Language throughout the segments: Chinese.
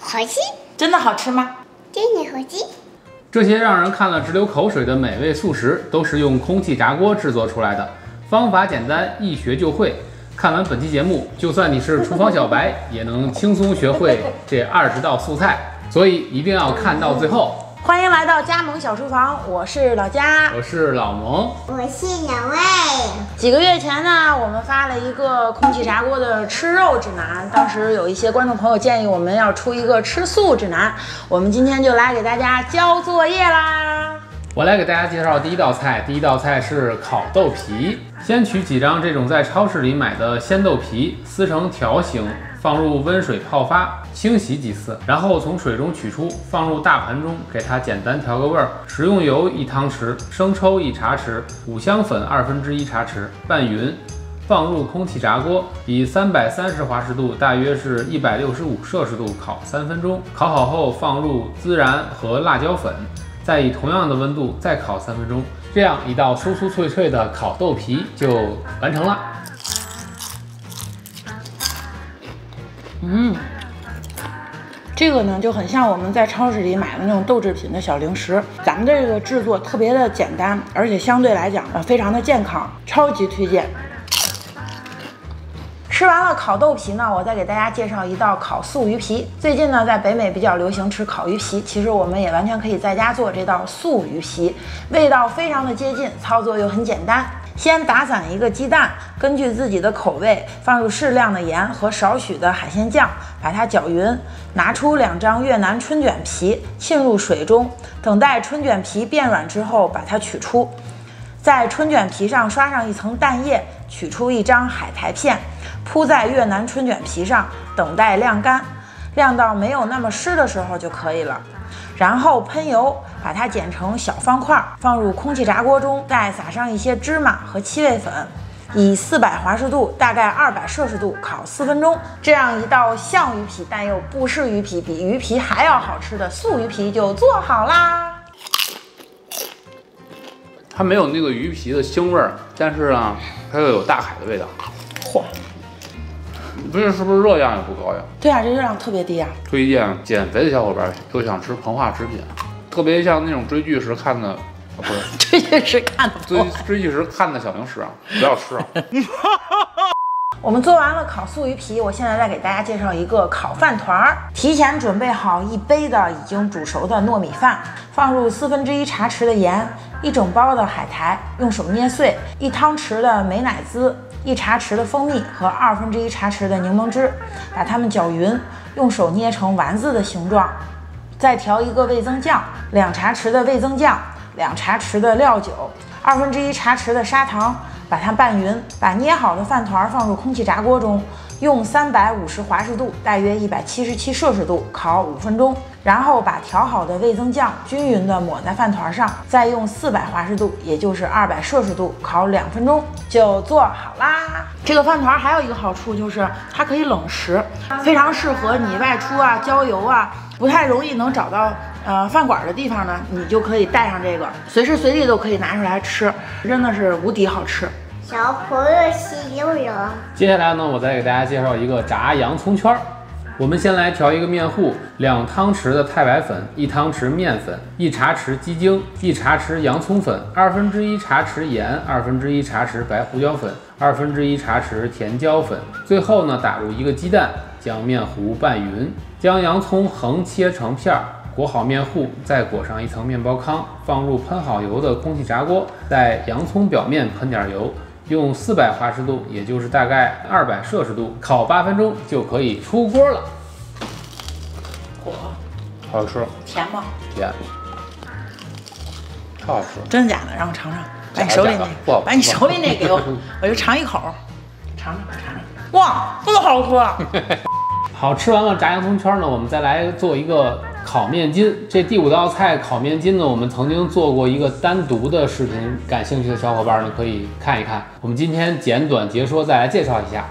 好吃，真的好吃吗？真的好吃。这些让人看了直流口水的美味速食，都是用空气炸锅制作出来的，方法简单，一学就会。看完本期节目，就算你是厨房小白，也能轻松学会这20道素菜，所以一定要看到最后。欢迎来到加盟小厨房，我是老佳，我是老萌，我是老魏。几个月前呢，我们发了一个空气炸锅的吃肉指南，当时有一些观众朋友建议我们要出一个吃素指南，我们今天就来给大家交作业啦。我来给大家介绍第一道菜，第一道菜是烤豆皮。先取几张这种在超市里买的鲜豆皮，撕成条形，放入温水泡发，清洗几次，然后从水中取出，放入大盘中，给它简单调个味儿。食用油1汤匙，生抽1茶匙，五香粉1/2茶匙，拌匀，放入空气炸锅，以330华氏度，大约是165摄氏度烤3分钟。烤好后放入孜然和辣椒粉，再以同样的温度再烤3分钟。这样一道酥酥脆脆的烤豆皮就完成了。这个呢就很像我们在超市里买的那种豆制品的小零食。咱们这个制作特别的简单，而且相对来讲非常的健康，超级推荐。吃完了烤豆皮呢，我再给大家介绍一道烤素鱼皮。最近呢，在北美比较流行吃烤鱼皮，其实我们也完全可以在家做这道素鱼皮，味道非常的接近，操作又很简单。先打散一个鸡蛋，根据自己的口味放入适量的盐和少许的海鲜酱，把它搅匀。拿出2张越南春卷皮，浸入水中，等待春卷皮变软之后，把它取出。在春卷皮上刷上一层蛋液，取出1张海苔片，铺在越南春卷皮上，等待晾干，晾到没有那么湿的时候就可以了。然后喷油，把它剪成小方块，放入空气炸锅中，再撒上一些芝麻和七味粉，以400华氏度，大概200摄氏度烤4分钟。这样一道像鱼皮但又不是鱼皮，比鱼皮还要好吃的素鱼皮就做好啦。它没有那个鱼皮的腥味儿，但是呢，它又有大海的味道。嚯！是不是热量也不高呀？对啊，这热量特别低啊。推荐减肥的小伙伴又想吃膨化食品，特别像那种追剧时看的，不是追剧时看的，追剧时看的小零食啊，不要吃啊。我们做完了烤素鱼皮，我现在再给大家介绍一个烤饭团儿。提前准备好1杯的已经煮熟的糯米饭，放入1/4茶匙的盐，1整包的海苔，用手捏碎，1汤匙的美乃滋，1茶匙的蜂蜜和1/2茶匙的柠檬汁，把它们搅匀，用手捏成丸子的形状。再调一个味增酱，2茶匙的味增酱，2茶匙的料酒，1/2茶匙的砂糖，把它拌匀。把捏好的饭团放入空气炸锅中，用350华氏度，大约177摄氏度烤5分钟。然后把调好的味增酱均匀地抹在饭团上，再用400华氏度，也就是200摄氏度烤2分钟，就做好啦。这个饭团还有一个好处就是它可以冷食，非常适合你外出啊、郊游啊，不太容易能找到饭馆的地方呢，你就可以带上这个，随时随地都可以拿出来吃，真的是无敌好吃。小朋友喜又有。接下来呢，我再给大家介绍一个炸洋葱圈儿。我们先来调一个面糊，2汤匙的太白粉，1汤匙面粉，1茶匙鸡精，1茶匙洋葱粉，1/2茶匙盐，1/2茶匙白胡椒粉，1/2茶匙甜椒粉。最后呢，打入1个鸡蛋，将面糊拌匀，将洋葱横切成片儿。裹好面糊，再裹上一层面包糠，放入喷好油的空气炸锅，在洋葱表面喷点油，用400华氏度，也就是大概200摄氏度烤8分钟就可以出锅了。嚯，好吃？甜吗？甜，超好吃。真的假的？让我尝尝。把你手里那，把你手里那给我，我就尝一口，尝尝。哇，这么好吃！好，吃完了炸洋葱圈呢，我们再来做一个烤面筋。这第5道菜烤面筋呢，我们曾经做过一个单独的视频，感兴趣的小伙伴呢可以看一看。我们今天简短截说，再来介绍一下。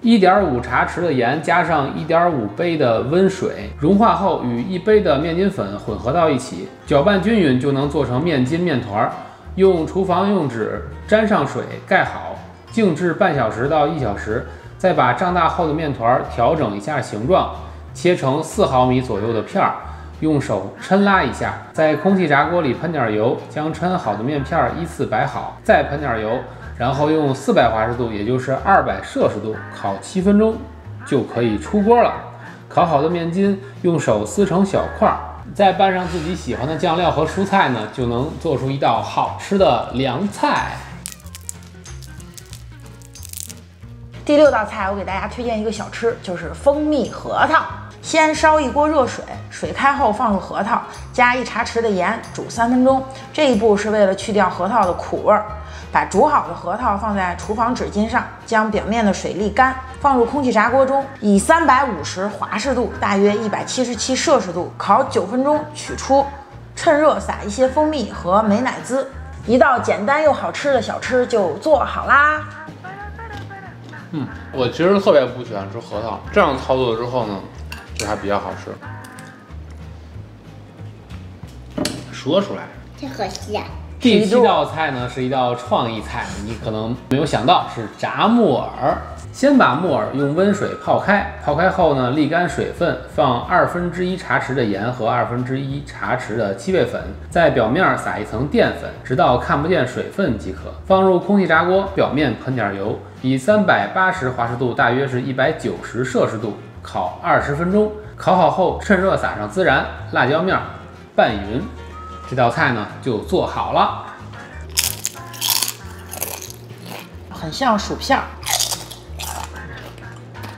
1.5茶匙的盐加上1.5杯的温水，融化后与1杯的面筋粉混合到一起，搅拌均匀就能做成面筋面团。用厨房用纸沾上水盖好，静置半小时到1小时，再把胀大后的面团调整一下形状，切成4毫米左右的片儿，用手抻拉一下，在空气炸锅里喷点油，将抻好的面片依次摆好，再喷点油，然后用400华氏度，也就是200摄氏度烤7分钟就可以出锅了。烤好的面筋用手撕成小块，再拌上自己喜欢的酱料和蔬菜呢，就能做出一道好吃的凉菜。第6道菜，我给大家推荐一个小吃，就是蜂蜜核桃。先烧一锅热水，水开后放入核桃，加1茶匙的盐，煮3分钟。这一步是为了去掉核桃的苦味儿。把煮好的核桃放在厨房纸巾上，将表面的水沥干，放入空气炸锅中，以350华氏度，大约177摄氏度烤9分钟，取出，趁热撒一些蜂蜜和美乃滋，一道简单又好吃的小吃就做好啦。我其实特别不喜欢吃核桃，这样操作之后呢，就还比较好吃。说出来。真可惜啊！第7道菜呢是一道创意菜，你可能没有想到是炸木耳。先把木耳用温水泡开，泡开后呢沥干水分，放1/2茶匙的盐和1/2茶匙的七味粉，在表面撒一层淀粉，直到看不见水分即可。放入空气炸锅，表面喷点油，以380华氏度，大约是190摄氏度烤20分钟。烤好后趁热撒上孜然、辣椒面，拌匀。这道菜呢就做好了，很像薯片，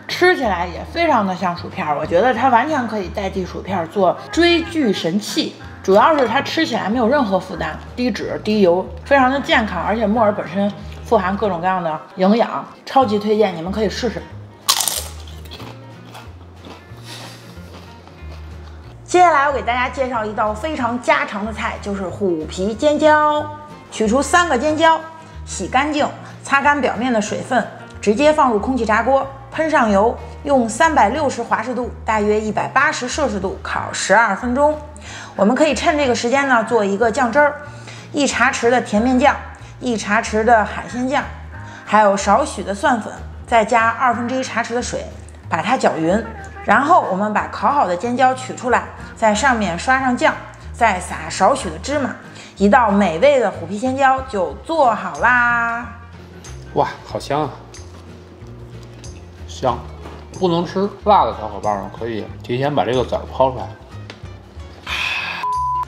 吃起来也非常的像薯片。我觉得它完全可以代替薯片做追剧神器，主要是它吃起来没有任何负担，低脂低油，非常的健康，而且木耳本身富含各种各样的营养，超级推荐，你们可以试试。接下来我给大家介绍一道非常家常的菜，就是虎皮尖椒。取出3个尖椒，洗干净，擦干表面的水分，直接放入空气炸锅，喷上油，用360华氏度，大约180摄氏度烤12分钟。我们可以趁这个时间呢做一个酱汁儿，1茶匙的甜面酱，1茶匙的海鲜酱，还有少许的蒜粉，再加1/2茶匙的水，把它搅匀。然后我们把烤好的尖椒取出来，在上面刷上酱，再撒少许的芝麻，一道美味的虎皮尖椒就做好啦！哇，好香啊！香，不能吃辣的小伙伴呢，可以提前把这个籽儿抛出来。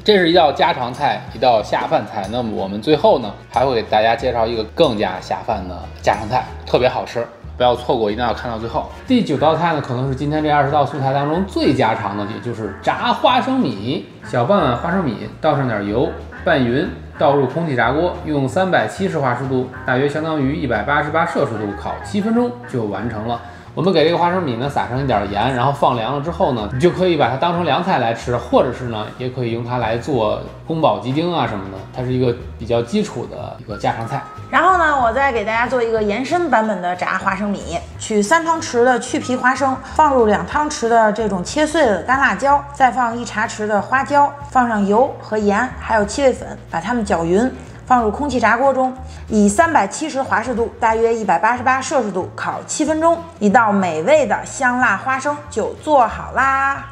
这是一道家常菜，一道下饭菜。那么我们最后呢，还会给大家介绍一个更加下饭的家常菜，特别好吃。不要错过，一定要看到最后。第9道菜呢，可能是今天这20道素菜当中最家常的，也就是炸花生米。小半碗花生米，倒上点油，拌匀，倒入空气炸锅，用370华氏度，大约相当于188摄氏度烤7分钟就完成了。我们给这个花生米呢撒上一点盐，然后放凉了之后呢，你就可以把它当成凉菜来吃，或者是呢，也可以用它来做宫保鸡丁啊什么的。它是一个比较基础的一个家常菜。然后呢，我再给大家做一个延伸版本的炸花生米。取3汤匙的去皮花生，放入2汤匙的这种切碎的干辣椒，再放1茶匙的花椒，放上油和盐，还有七味粉，把它们搅匀。放入空气炸锅中，以370华氏度，大约188摄氏度烤7分钟，一道美味的香辣花生就做好啦。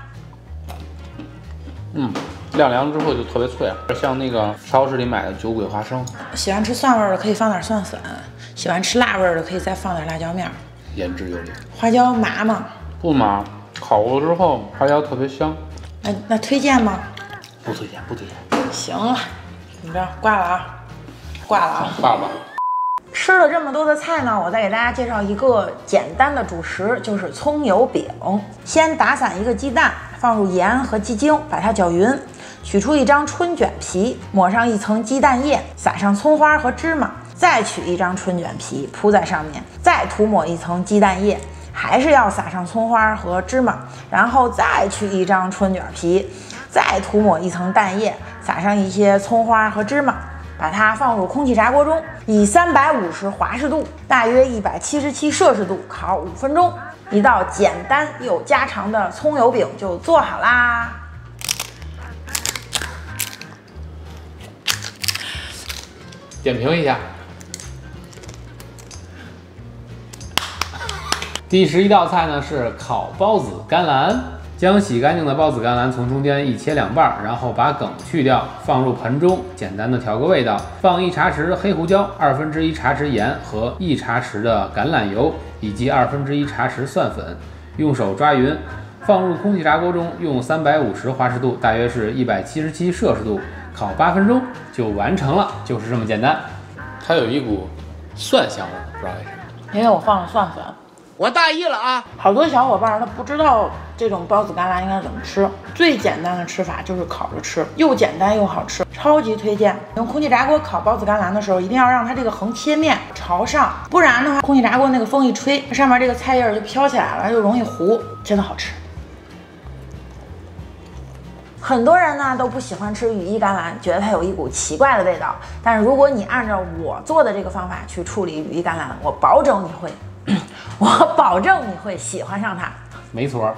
晾凉之后就特别脆，像那个超市里买的酒鬼花生。喜欢吃蒜味的可以放点蒜粉，喜欢吃辣味的可以再放点辣椒面。言之有理。花椒麻吗？不麻，烤过之后花椒特别香。那推荐吗？不推荐，不推荐。行了，你这挂了啊。挂了啊！挂吧。吃了这么多的菜呢，我再给大家介绍一个简单的主食，就是葱油饼。先打散一个鸡蛋，放入盐和鸡精，把它搅匀。取出一张春卷皮，抹上一层鸡蛋液，撒上葱花和芝麻，再取一张春卷皮铺在上面，再涂抹一层鸡蛋液，还是要撒上葱花和芝麻，然后再取一张春卷皮，再涂抹一层蛋液，撒上一些葱花和芝麻。把它放入空气炸锅中，以350华氏度，大约177摄氏度烤5分钟，一道简单又家常的葱油饼就做好啦。点评一下，第11道菜呢是烤包子甘蓝。将洗干净的孢子甘蓝从中间一切两半，然后把梗去掉，放入盆中，简单的调个味道，放1茶匙黑胡椒，1/2茶匙盐和1茶匙的橄榄油，以及1/2茶匙蒜粉，用手抓匀，放入空气炸锅中，用350华氏度，大约是177摄氏度，烤8分钟就完成了，就是这么简单。它有一股蒜香味，不知道为什么，因为我放了蒜粉。我大意了啊！好多小伙伴他不知道这种孢子甘蓝应该怎么吃，最简单的吃法就是烤着吃，又简单又好吃，超级推荐。用空气炸锅烤孢子甘蓝的时候，一定要让它这个横切面朝上，不然的话，空气炸锅那个风一吹，上面这个菜叶就飘起来了，就容易糊，真的好吃。很多人呢都不喜欢吃羽衣甘蓝，觉得它有一股奇怪的味道。但是如果你按照我做的这个方法去处理羽衣甘蓝，我保证你会喜欢上它。没错。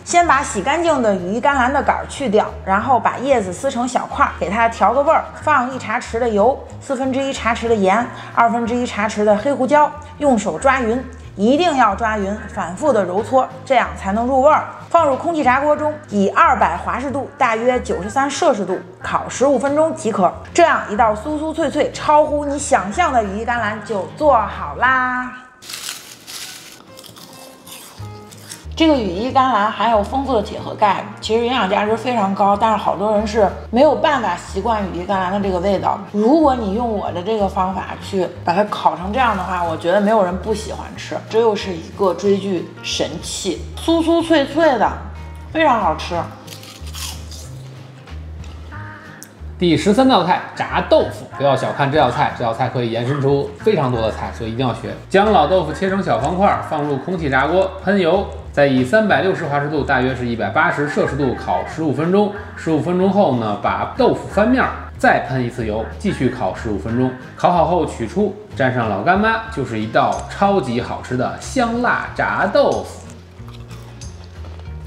先把洗干净的羽衣甘蓝的杆去掉，然后把叶子撕成小块，给它调个味儿，放1茶匙的油，1/4茶匙的盐，1/2茶匙的黑胡椒，用手抓匀，一定要抓匀，反复的揉搓，这样才能入味儿。放入空气炸锅中，以200华氏度，大约93摄氏度烤15分钟即可。这样一道酥酥脆脆、超乎你想象的羽衣甘蓝就做好啦。这个羽衣甘蓝含有丰富的铁和钙，其实营养价值非常高，但是好多人是没有办法习惯羽衣甘蓝的这个味道。如果你用我的这个方法去把它烤成这样的话，我觉得没有人不喜欢吃，这又是一个追剧神器，酥酥脆脆的，非常好吃。第13道菜炸豆腐，不要小看这道菜，这道菜可以延伸出非常多的菜，所以一定要学。将老豆腐切成小方块，放入空气炸锅，喷油，再以360华氏度，大约是180摄氏度烤15分钟。15分钟后呢，把豆腐翻面，再喷一次油，继续烤15分钟。烤好后取出，蘸上老干妈，就是一道超级好吃的香辣炸豆腐。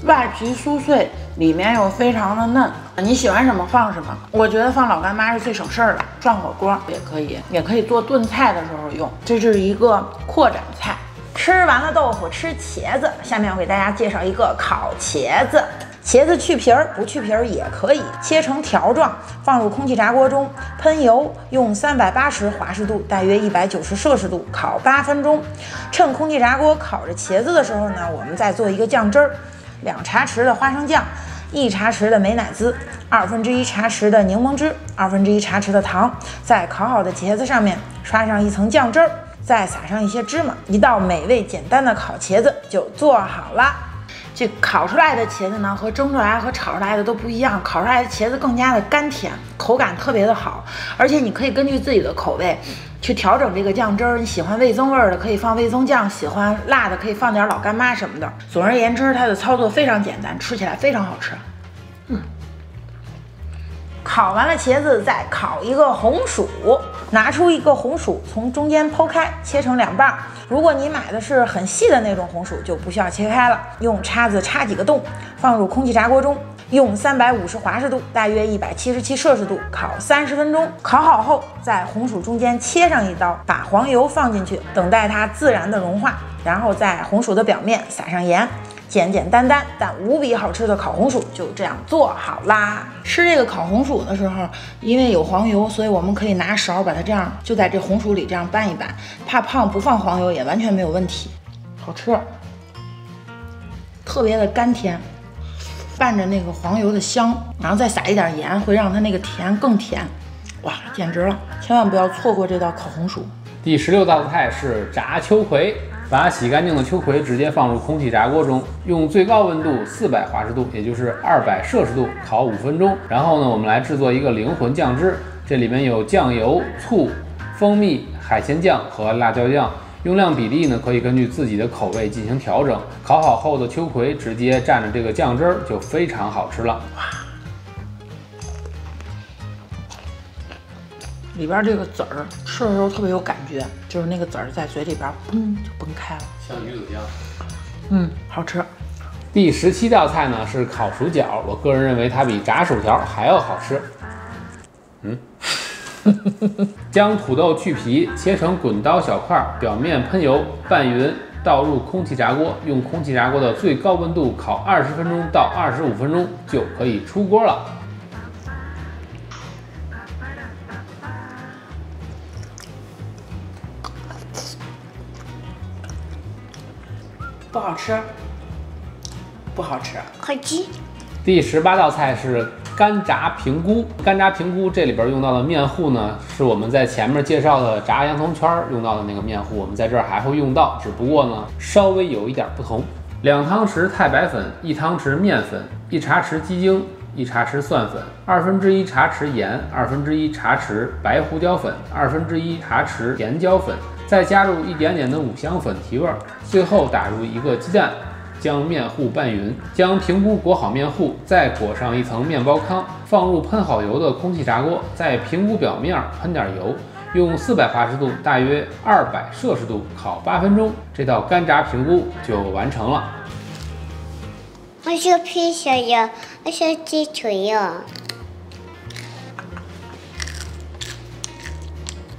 外皮酥脆，里面又非常的嫩，你喜欢什么放什么。我觉得放老干妈是最省事儿的，涮火锅也可以，也可以做炖菜的时候用。这是一个扩展菜。吃完了豆腐，吃茄子。下面我给大家介绍一个烤茄子。茄子去皮儿，不去皮儿也可以，切成条状，放入空气炸锅中，喷油，用380华氏度，大约190摄氏度烤8分钟。趁空气炸锅烤着茄子的时候呢，我们再做一个酱汁儿。2茶匙的花生酱，1茶匙的美乃滋，1/2茶匙的柠檬汁，1/2茶匙的糖，在烤好的茄子上面刷上一层酱汁儿，再撒上一些芝麻，一道美味简单的烤茄子就做好了。这烤出来的茄子呢，和蒸出来和炒出来的都不一样，烤出来的茄子更加的甘甜，口感特别的好，而且你可以根据自己的口味去调整这个酱汁儿，你喜欢味增味儿的可以放味增酱，喜欢辣的可以放点老干妈什么的。总而言之，它的操作非常简单，吃起来非常好吃。烤完了茄子，再烤一个红薯。拿出一个红薯，从中间剖开，切成2半。如果你买的是很细的那种红薯，就不需要切开了，用叉子插几个洞，放入空气炸锅中，用350华氏度，大约177摄氏度烤30分钟。烤好后，在红薯中间切上一刀，把黄油放进去，等待它自然的融化，然后在红薯的表面撒上盐。简简单单但无比好吃的烤红薯就这样做好啦！吃这个烤红薯的时候，因为有黄油，所以我们可以拿勺把它这样就在这红薯里这样拌一拌，怕胖不放黄油也完全没有问题。好吃，特别的甘甜，拌着那个黄油的香，然后再撒一点盐，会让它那个甜更甜。哇，简直了！千万不要错过这道烤红薯。第16道菜是炸秋葵。把洗干净的秋葵直接放入空气炸锅中，用最高温度400华氏度，也就是200摄氏度烤5分钟。然后呢，我们来制作一个灵魂酱汁，这里面有酱油、醋、蜂蜜、海鲜酱和辣椒酱。用量比例呢，可以根据自己的口味进行调整。烤好后的秋葵直接蘸着这个酱汁儿，就非常好吃了。里边这个籽儿吃的时候特别有感觉，就是那个籽儿在嘴里边嘣就崩开了，像鱼子酱。好吃。第17道菜呢是烤薯角，我个人认为它比炸薯条还要好吃。将土豆去皮，切成滚刀小块，表面喷油，拌匀，倒入空气炸锅，用空气炸锅的最高温度烤20分钟到25分钟就可以出锅了。不好吃，不好吃。好吃。第18道菜是干炸平菇。干炸平菇这里边用到的面糊呢，是我们在前面介绍的炸洋葱圈用到的那个面糊，我们在这儿还会用到，只不过呢稍微有一点不同。2汤匙太白粉，1汤匙面粉，1茶匙鸡精，1茶匙蒜粉，1/2茶匙盐，1/2茶匙白胡椒粉，1/2茶匙甜椒粉，再加入一点点的五香粉提味，最后打入1个鸡蛋，将面糊拌匀，将平菇裹好面糊，再裹上一层面包糠，放入喷好油的空气炸锅，在平菇表面喷点油，用400华氏度大约200摄氏度烤8分钟，这道干炸平菇就完成了。我是披萨呀，我是鸡腿呀。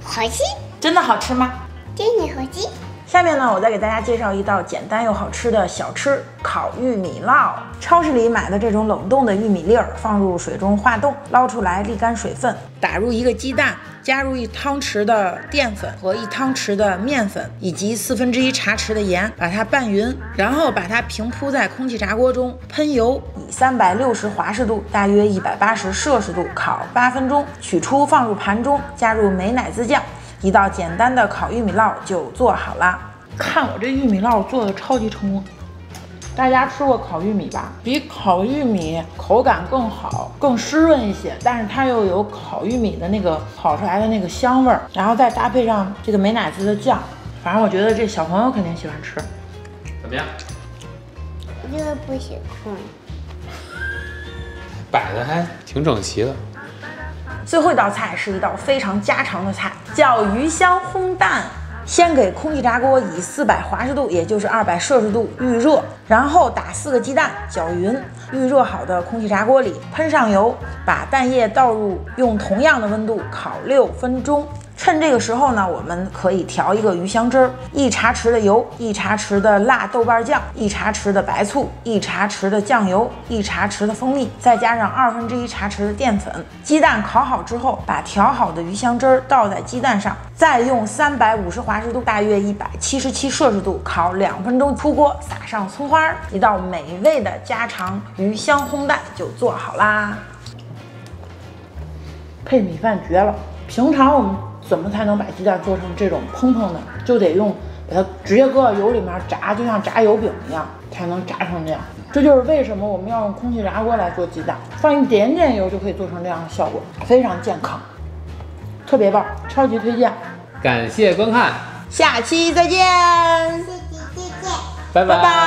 好吃，真的好吃吗？真的好吃。下面呢，我再给大家介绍一道简单又好吃的小吃——烤玉米烙。超市里买的这种冷冻的玉米粒儿，放入水中化冻，捞出来沥干水分，打入1个鸡蛋，加入1汤匙的淀粉和1汤匙的面粉，以及1/4茶匙的盐，把它拌匀，然后把它平铺在空气炸锅中，喷油，以360华氏度大约180摄氏度烤8分钟，取出放入盘中，加入美乃滋酱。一道简单的烤玉米烙就做好了。看我这玉米烙做的超级成功。大家吃过烤玉米吧？比烤玉米口感更好，更湿润一些，但是它又有烤玉米的那个烤出来的那个香味儿，然后再搭配上这个美乃滋的酱，反正我觉得这小朋友肯定喜欢吃。怎么样？我就是不喜欢。摆的还挺整齐的。最后一道菜是一道非常家常的菜，叫鱼香烘蛋。先给空气炸锅以400华氏度，也就是200摄氏度预热，然后打4个鸡蛋，搅匀。预热好的空气炸锅里喷上油，把蛋液倒入，用同样的温度烤6分钟。趁这个时候呢，我们可以调一个鱼香汁儿，1茶匙的油，1茶匙的辣豆瓣酱，1茶匙的白醋，1茶匙的酱油，1茶匙的蜂蜜，再加上1/2茶匙的淀粉。鸡蛋烤好之后，把调好的鱼香汁儿倒在鸡蛋上，再用350华氏度，大约177摄氏度烤2分钟，出锅，撒上葱花，一道美味的家常鱼香烘蛋就做好啦。配米饭绝了！平常我们怎么才能把鸡蛋做成这种蓬蓬的？就得把它直接搁到油里面炸，就像炸油饼一样，才能炸成这样。这就是为什么我们要用空气炸锅来做鸡蛋，放一点点油就可以做成这样的效果，非常健康，特别棒，超级推荐。感谢观看，下期再见，谢谢，谢谢。拜拜。